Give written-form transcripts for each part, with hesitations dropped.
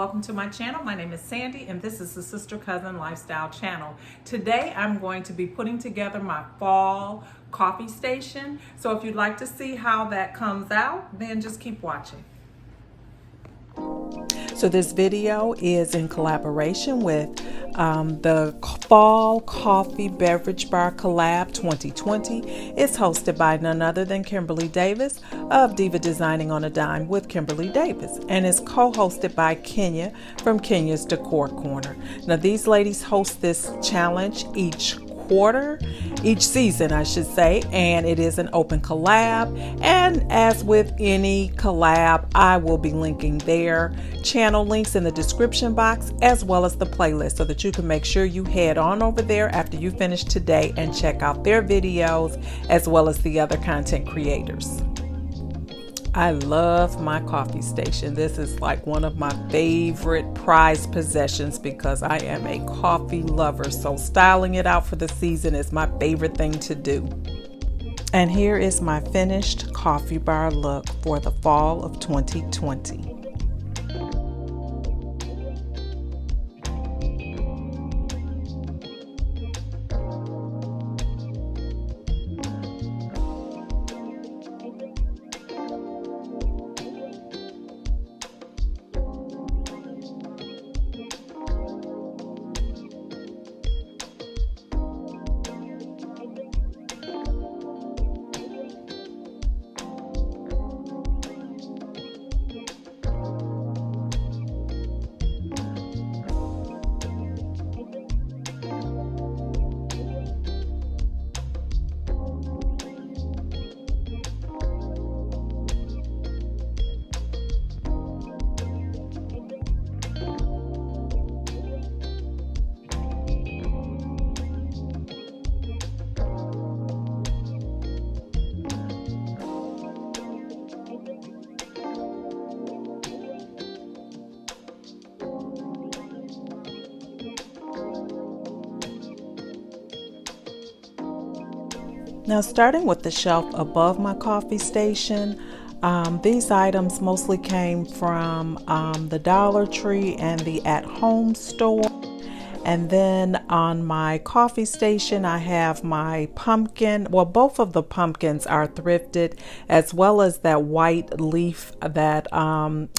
welcome to my channel. My name is Sandy and this is the Sister Cousin Lifestyle channel. Today I'm going to be putting together my fall coffee station. So if you'd like to see how that comes out, then just keep watching. So this video is in collaboration with the Fall Coffee Beverage Bar Collab 2020. It's hosted by none other than Kimberly Davis of Diva Designing on a Dime with Kimberly Davis, and is co-hosted by Kenya from Kenya's Decor Corner. Now these ladies host this challenge each season, I should say, and it is an open collab. And as with any collab, I will be linking their channel links in the description box as well as the playlist so that you can make sure you head on over there after you finish today and check out their videos as well as the other content creators. I love my coffee station. This is like one of my favorite prized possessions because I am a coffee lover. So styling it out for the season is my favorite thing to do. And here is my finished coffee bar look for the fall of 2020. Now, starting with the shelf above my coffee station, these items mostly came from the Dollar Tree and the At Home store. And then on my coffee station, I have my pumpkin. Well, both of the pumpkins are thrifted, as well as that white leaf that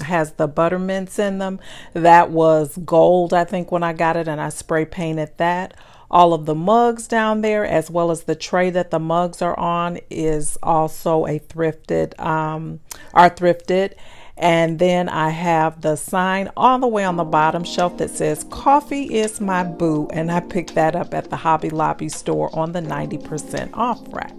has the buttermints in them. That was gold, I think, when I got it, and I spray painted that. All of the mugs down there, as well as the tray that the mugs are on, is also a thrifted, are thrifted. And then I have the sign all the way on the bottom shelf that says "Coffee is my boo," and I picked that up at the Hobby Lobby store on the 90% off rack.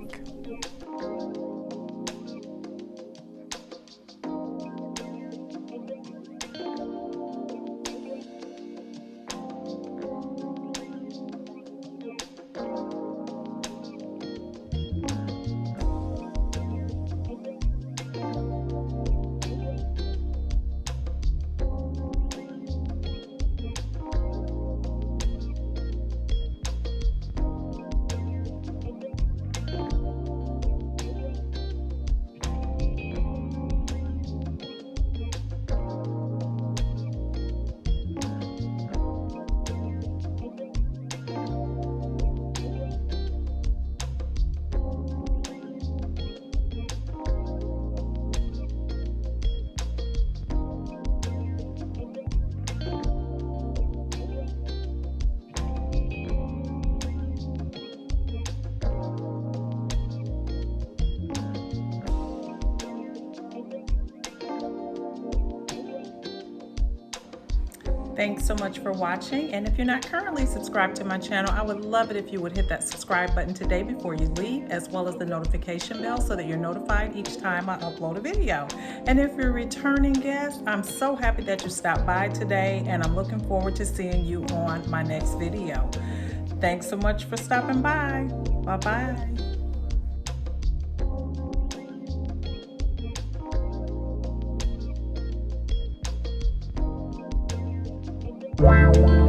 Thanks so much for watching, and if you're not currently subscribed to my channel, I would love it if you would hit that subscribe button today before you leave, as well as the notification bell so that you're notified each time I upload a video. And if you're a returning guest, I'm so happy that you stopped by today, and I'm looking forward to seeing you on my next video. Thanks so much for stopping by. Bye-bye. Wow.